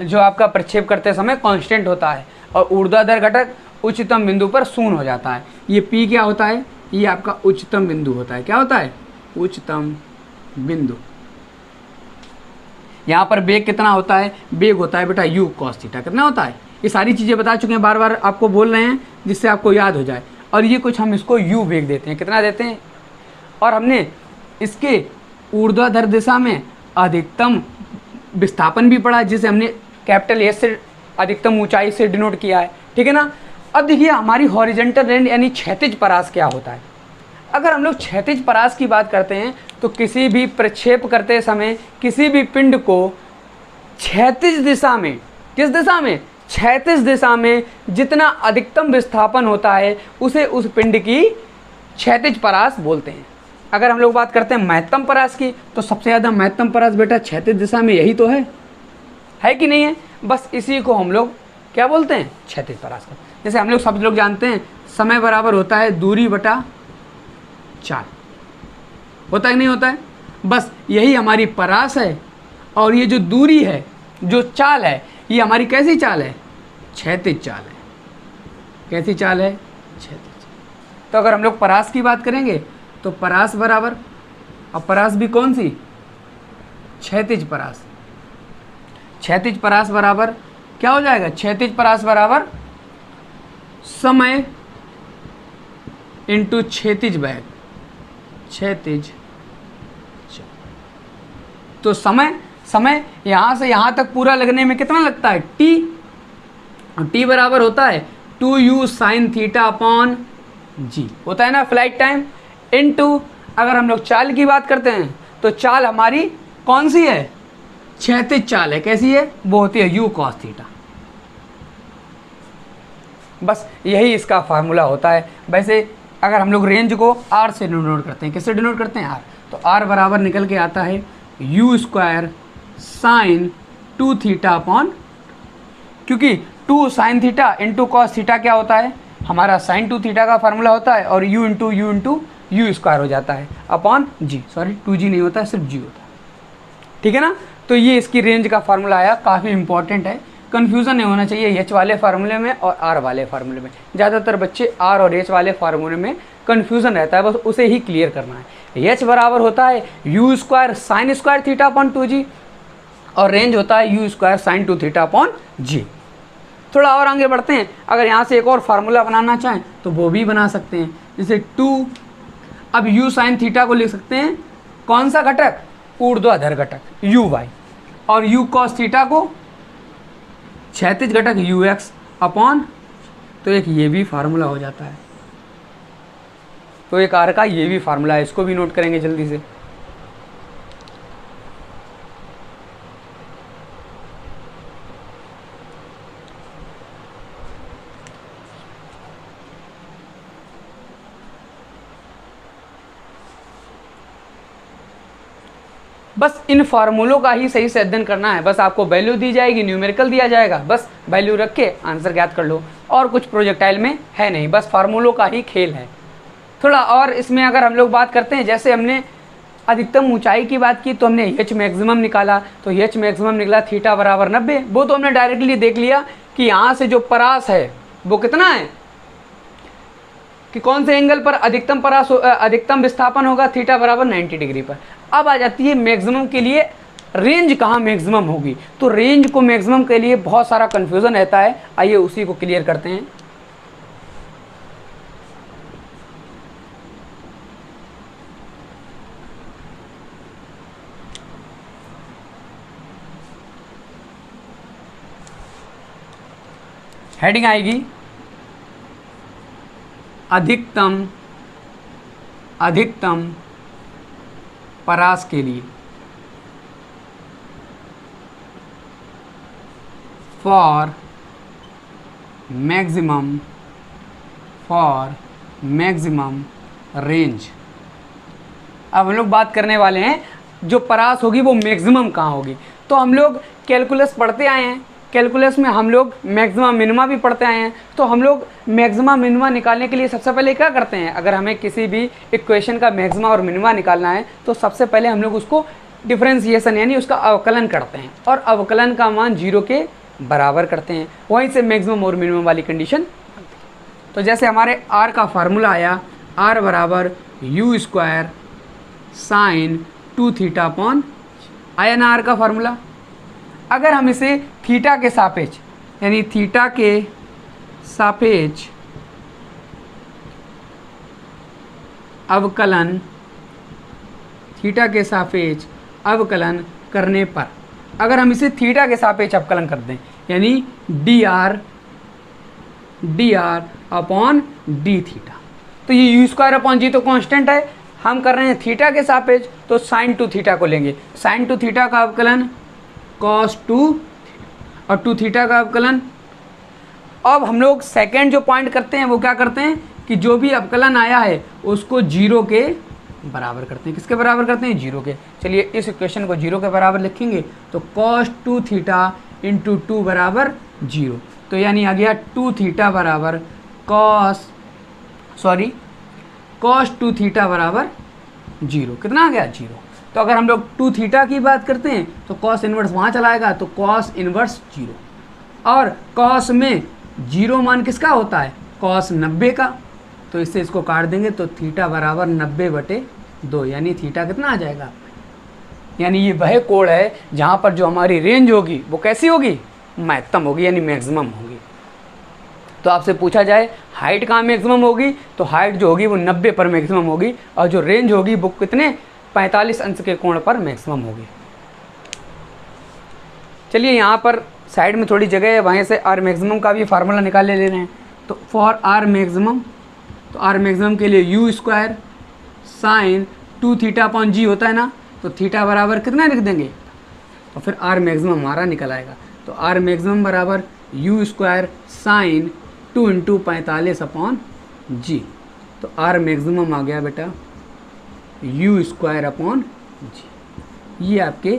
जो आपका प्रक्षेप करते समय कांस्टेंट होता है। और ऊर्ध्वाधर घटक उच्चतम बिंदु पर शून्य हो जाता है। ये पी क्या होता है, ये आपका उच्चतम बिंदु होता है। क्या होता है, उच्चतम बिंदु। यहाँ पर बेग कितना होता है, बेग होता है बेटा यू कॉस थीटा। कितना होता है, ये सारी चीज़ें बता चुके हैं, बार बार आपको बोल रहे हैं जिससे आपको याद हो जाए। और ये कुछ हम इसको यू बेग देते हैं, कितना देते हैं। और हमने इसके ऊर्ध्वाधर दिशा में अधिकतम विस्थापन भी पढ़ा, जिसे हमने कैपिटल एस से अधिकतम ऊंचाई से डिनोट किया है, ठीक है ना। अब देखिए हमारी हॉरिजेंटल रेंज यानी क्षैतिज परास क्या होता है। अगर हम लोग क्षैतिज परास की बात करते हैं तो किसी भी प्रक्षेप करते समय किसी भी पिंड को क्षैतिज दिशा में, किस दिशा में, क्षैतिज दिशा में जितना अधिकतम विस्थापन होता है उसे उस पिंड की क्षैतिज परास बोलते हैं। अगर हम लोग बात करते हैं महत्तम परास की तो सबसे ज़्यादा महत्तम परास बेटा क्षैतिज दिशा में यही तो है कि नहीं है। बस इसी को हम लोग क्या बोलते हैं, क्षैतिज परास का। जैसे हम लोग सब लोग जानते हैं समय बराबर होता है दूरी बटा चाल, होता है कि नहीं होता है। बस यही हमारी परास है। और ये जो दूरी है, जो चाल है, ये हमारी कैसी चाल है, क्षैतिज चाल है। कैसी चाल है, क्षैतिज। तो अगर हम लोग परास की बात करेंगे तो परास बराबर, अब परास भी कौन सी, क्षैतिज परास। क्षैतिज परास बराबर क्या हो जाएगा, क्षैतिज परास बराबर समय इंटू क्षैतिज वेग, क्षैतिज। तो समय यहाँ से यहाँ तक पूरा लगने में कितना लगता है, टी बराबर होता है 2u sine theta upon g, होता है ना फ्लाइट टाइम। इनटू अगर हम लोग चाल की बात करते हैं तो चाल हमारी कौन सी है, क्षैतिज चाल है। कैसी है, वो होती है u cos थीटा। बस यही इसका फार्मूला होता है। वैसे अगर हम लोग रेंज को r से डिनोट करते हैं, किससे डिनोट करते हैं, r, तो r बराबर निकल के आता है u square sine 2 theta upon, क्योंकि 2 sine theta into cos theta क्या होता है, हमारा साइन 2 थीटा का फार्मूला होता है। और u इंटू यू स्क्वायर हो जाता है अपॉन जी, सॉरी 2g नहीं होता है, सिर्फ g होता है, ठीक है ना। तो ये इसकी रेंज का फार्मूला आया, काफ़ी इंपॉर्टेंट है। कन्फ्यूज़न नहीं होना चाहिए एच वाले फार्मूले में और आर वाले फार्मूले में। ज़्यादातर बच्चे आर और एच वाले फार्मूले में कन्फ्यूज़न रहता है, बस उसे ही क्लियर करना है। एच बराबर होता है u square sine square theta upon 2g और रेंज होता है u square sine 2 theta upon g. थोड़ा और आगे बढ़ते हैं। अगर यहाँ से एक और फार्मूला बनाना चाहें तो वो भी बना सकते हैं, जैसे 2, अब यू साइन थीटा को लिख सकते हैं कौन सा घटक, ऊर्ध्वाधर घटक यू वाई, और यू कॉस थीटा को क्षैतिज घटक यू एक्स अपॉन, तो एक ये भी फार्मूला हो जाता है। तो एक आर का ये भी फार्मूला है, इसको भी नोट करेंगे जल्दी से। बस इन फार्मूलों का ही सही से अध्ययन करना है। बस आपको वैल्यू दी जाएगी, न्यूमेरिकल दिया जाएगा, बस वैल्यू रख के आंसर ज्ञात कर लो, और कुछ प्रोजेक्टाइल में है नहीं, बस फार्मूलों का ही खेल है। थोड़ा और इसमें अगर हम लोग बात करते हैं, जैसे हमने अधिकतम ऊंचाई की बात की तो हमने एच मैक्सिमम निकाला, तो एच मैक्सिमम निकला थीटा बराबर 90। वो तो हमने डायरेक्टली देख लिया कि यहाँ से जो परास है वो कितना है, कि कौन से एंगल पर अधिकतम विस्थापन होगा, थीटा बराबर 90 डिग्री पर। अब आ जाती है मैक्सिमम के लिए रेंज कहाँ मैक्सिमम होगी। तो रेंज को मैक्सिमम के लिए बहुत सारा कंफ्यूजन रहता है, आइए उसी को क्लियर करते हैं। हेडिंग आएगी अधिकतम परास के लिए, फॉर मैक्सिमम रेंज। अब हम लोग बात करने वाले हैं जो परास होगी वो मैक्सिमम कहाँ होगी। तो हम लोग कैलकुलस पढ़ते आए हैं, कैलकुलस में हम लोग मैक्सिमा मिनिमा भी पढ़ते आए हैं। तो हम लोग मैक्सिमा मिनिमा निकालने के लिए सबसे पहले क्या करते हैं, अगर हमें किसी भी इक्वेशन का मैक्सिमा और मिनिमा निकालना है तो सबसे पहले हम लोग उसको डिफरेंशिएशन यानी उसका अवकलन करते हैं, और अवकलन का मान 0 के बराबर करते हैं, वहीं से मैक्सिमम और मिनिमम वाली कंडीशन। तो जैसे हमारे आर का फार्मूला आया, आर बराबर u square sine 2 theta upon, आया ना आर का फार्मूला। अगर हम इसे थीटा के सापेक्ष यानी थीटा के सापेक्ष अवकलन, थीटा के सापेक्ष अवकलन करने पर, अगर हम इसे थीटा के सापेक्ष अवकलन कर दें यानी D R upon D theta, तो ये यू स्क्वायर अपॉन जी तो कांस्टेंट है, हम कर रहे हैं थीटा के सापेक्ष, तो साइन 2 थीटा को लेंगे, साइन 2 थीटा का अवकलन cos 2 और 2 थीटा का अवकलन। अब हम लोग सेकेंड जो पॉइंट करते हैं वो क्या करते हैं कि जो भी अवकलन आया है उसको 0 के बराबर करते हैं। किसके बराबर करते हैं, 0 के। चलिए इस इक्वेशन को 0 के बराबर लिखेंगे, तो cos 2 थीटा इंटू 2 बराबर 0, तो यानी आ गया 2 थीटा बराबर cos 2 थीटा बराबर 0। कितना आ गया, 0। तो अगर हम लोग 2 थीटा की बात करते हैं तो cos इन्वर्स वहाँ चला आएगा, तो cos इन्वर्स 0, और cos में 0 मान किसका होता है, cos 90 का, तो इससे इसको काट देंगे तो थीटा बराबर 90/2, यानी थीटा कितना आ जाएगा। यानी ये वह कोण है जहाँ पर जो हमारी रेंज होगी वो कैसी होगी, महत्तम होगी यानी मैक्सिमम होगी। तो आपसे पूछा जाए हाइट कहाँ मैक्सिमम होगी, तो हाइट जो होगी वो 90 पर मैक्सिमम होगी, और जो रेंज होगी वो कितने 45 अंश के कोण पर मैक्सिमम होगी। चलिए यहाँ पर साइड में थोड़ी जगह है, वहीं से आर मैक्सिमम का भी फार्मूला निकाल ले रहे हैं। तो फॉर आर मैक्सिमम, तो आर मैक्सिमम के लिए u square sine 2 theta upon g होता है ना, तो थीटा बराबर कितना लिख देंगे, तो फिर आर मैक्सिमम हमारा निकल आएगा। तो आर मैक्सिमम बराबर u square sine 2 into 45 upon g, तो आर मैक्सिमम आ गया बेटा यू स्क्वायर अपॉन जी। ये आपके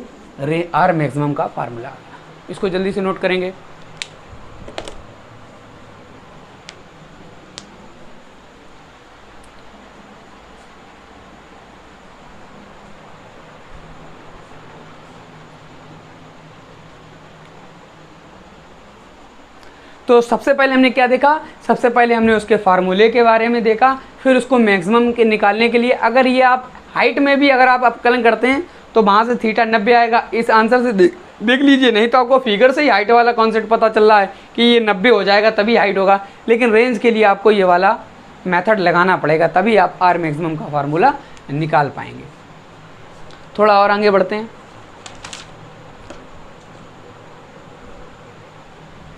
आर मैक्सिमम का फार्मूला आ गया, इसको जल्दी से नोट करेंगे। तो सबसे पहले हमने क्या देखा, सबसे पहले हमने उसके फार्मूले के बारे में देखा, फिर उसको मैक्सिमम के निकालने के लिए अगर ये आप हाइट में भी अगर आप अवकलन करते हैं तो वहाँ से थीटा 90 आएगा। इस आंसर से देख लीजिए, नहीं तो आपको फिगर से ही हाइट वाला कॉन्सेप्ट पता चल रहा है कि ये 90 हो जाएगा तभी हाइट होगा, लेकिन रेंज के लिए आपको ये वाला मेथड लगाना पड़ेगा, तभी आप आर मैक्सिमम का फार्मूला निकाल पाएंगे। थोड़ा और आगे बढ़ते हैं।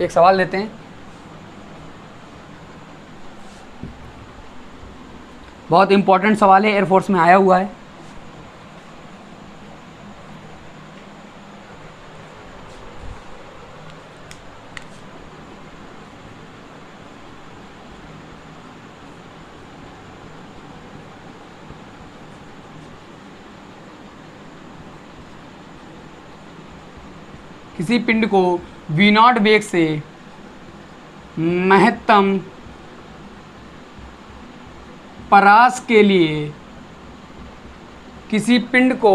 एक सवाल लेते हैं। बहुत इंपॉर्टेंट सवाल है, एयरफोर्स में आया हुआ है। किसी पिंड को V0 वेग से महत्तम परास के लिए, किसी पिंड को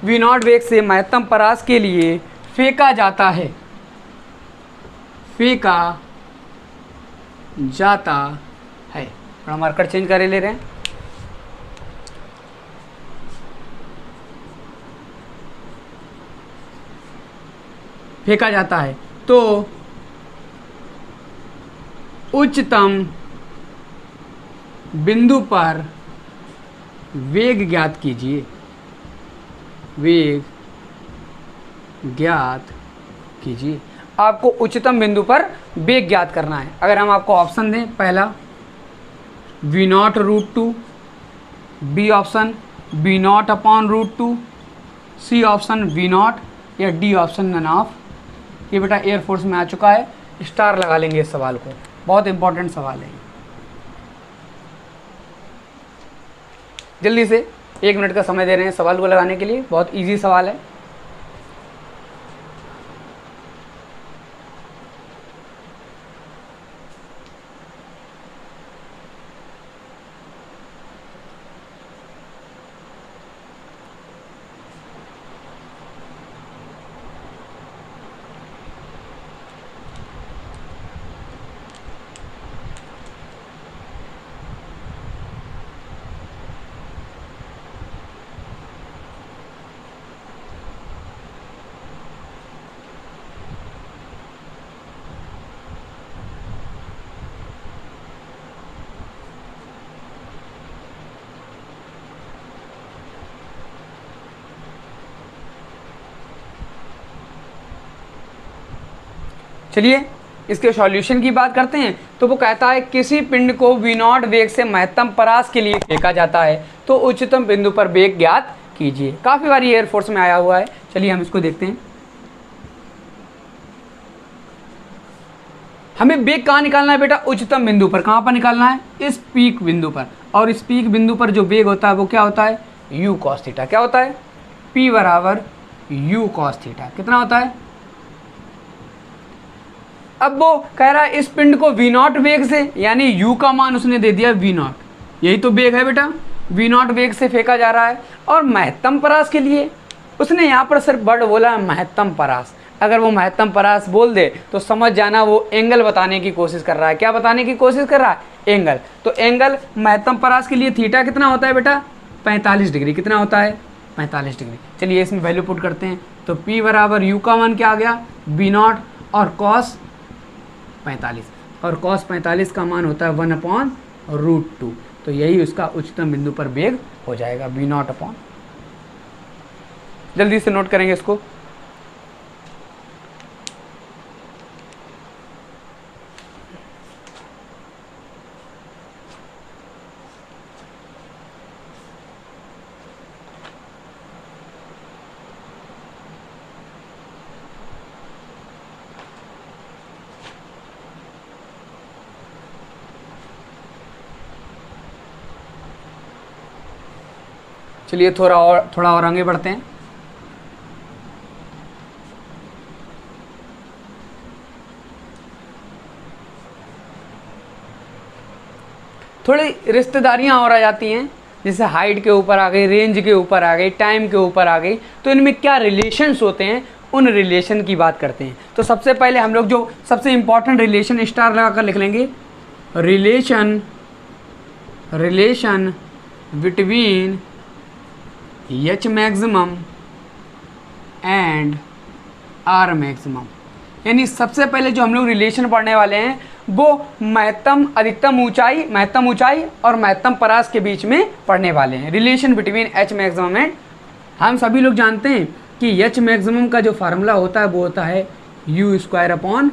V0 वेग से महत्तम परास के लिए फेंका जाता है, फेंका जाता है। थोड़ा मार्कर चेंज कर ले रहे हैं। फेंका जाता है तो उच्चतम बिंदु पर वेग ज्ञात कीजिए, वेग ज्ञात कीजिए। आपको उच्चतम बिंदु पर वेग ज्ञात करना है। अगर हम आपको ऑप्शन दें, पहला V0√2, B option V0/√2, C option V0 या डी ऑप्शन नन ऑफ। ये बेटा एयरफोर्स में आ चुका है, स्टार लगा लेंगे इस सवाल को, बहुत इंपॉर्टेंट सवाल है। जल्दी से 1 मिनट का समय दे रहे हैं सवाल को लगाने के लिए, बहुत इजी सवाल है। चलिए इसके सॉल्यूशन की बात करते हैं। तो वो कहता है किसी पिंड को V0 वेग से महत्तम परास के लिए फेंका जाता है तो उच्चतम बिंदु पर वेग ज्ञात कीजिए। काफ़ी बार ये एयरफोर्स में आया हुआ है। चलिए हम इसको देखते हैं। हमें वेग कहाँ निकालना है बेटा? उच्चतम बिंदु पर। कहाँ पर निकालना है? इस पीक बिंदु पर। और इस पीक बिंदु पर जो वेग होता है वो क्या होता है? u cos theta. क्या होता है? p बराबर u cos थीटा। कितना होता है? अब वो कह रहा है इस पिंड को V0 वेग से, यानी u का मान उसने दे दिया V0, यही तो वेग है बेटा, V0 वेग से फेंका जा रहा है। और महत्तम परास के लिए उसने यहाँ पर सिर्फ वर्ड बोला है महत्तम परास। अगर वो महत्तम परास बोल दे तो समझ जाना वो एंगल बताने की कोशिश कर रहा है। क्या बताने की कोशिश कर रहा है? एंगल। तो एंगल महत्तम परास के लिए थीटा कितना होता है बेटा? 45 डिग्री। कितना होता है? 45 डिग्री। चलिए इसमें वैल्यू पुट करते हैं। तो P बराबर U का मान क्या आ गया? V0 और cos 45, और cos 45 का मान होता है 1/√2। तो यही उसका उच्चतम बिंदु पर वेग हो जाएगा V0 जल्दी से नोट करेंगे इसको। चलिए थोड़ा और आगे बढ़ते हैं। थोड़ी रिश्तेदारियां और आ जाती हैं, जैसे हाइट के ऊपर आ गई, रेंज के ऊपर आ गई, टाइम के ऊपर आ गई। तो इनमें क्या रिलेशंस होते हैं, उन रिलेशन की बात करते हैं। तो सबसे पहले हम लोग जो सबसे इंपॉर्टेंट रिलेशन स्टार लगाकर लिख लेंगे, relation between H maximum and R maximum. यानी सबसे पहले जो हम लोग रिलेशन पढ़ने वाले हैं वो अधिकतम ऊंचाई और महत्तम परास के बीच में पढ़ने वाले हैं। Relation between H maximum and, हम सभी लोग जानते हैं कि H मैक्सिमम का जो फार्मूला होता है वो होता है u²/,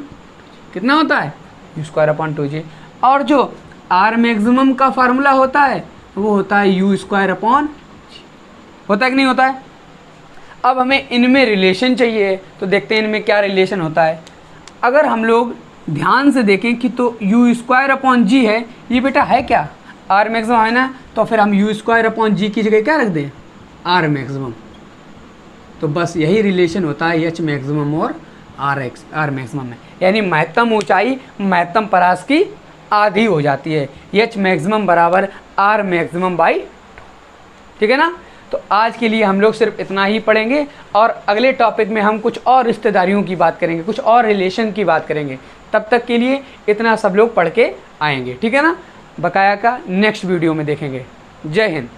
कितना होता है? u²/2j। और जो R मैक्सिमम का फार्मूला होता है वो होता है यू स्क्वायर अपॉन, होता है कि नहीं होता है। अब हमें इनमें रिलेशन चाहिए, तो देखते हैं इनमें क्या रिलेशन होता है। अगर हम लोग ध्यान से देखें कि तो यू स्क्वायर अपॉन जी है, ये बेटा है क्या, आर मैक्सिमम है ना, तो फिर हम यू स्क्वायर अपॉन जी की जगह क्या रख दें, आर मैक्सिमम। तो बस यही रिलेशन होता है एच मैक्सिमम और आर मैक्सिमम में, यानी महत्तम ऊंचाई महत्तम परास की आधी हो जाती है, एच मैक्सिमम बराबर आर मैक्सिमम बाई 2, ठीक है ना। तो आज के लिए हम लोग सिर्फ इतना ही पढ़ेंगे, और अगले टॉपिक में हम कुछ और रिश्तेदारियों की बात करेंगे, कुछ और रिलेशन की बात करेंगे। तब तक के लिए इतना सब लोग पढ़ के आएंगे, ठीक है ना। बकाया का नेक्स्ट वीडियो में देखेंगे। जय हिंद।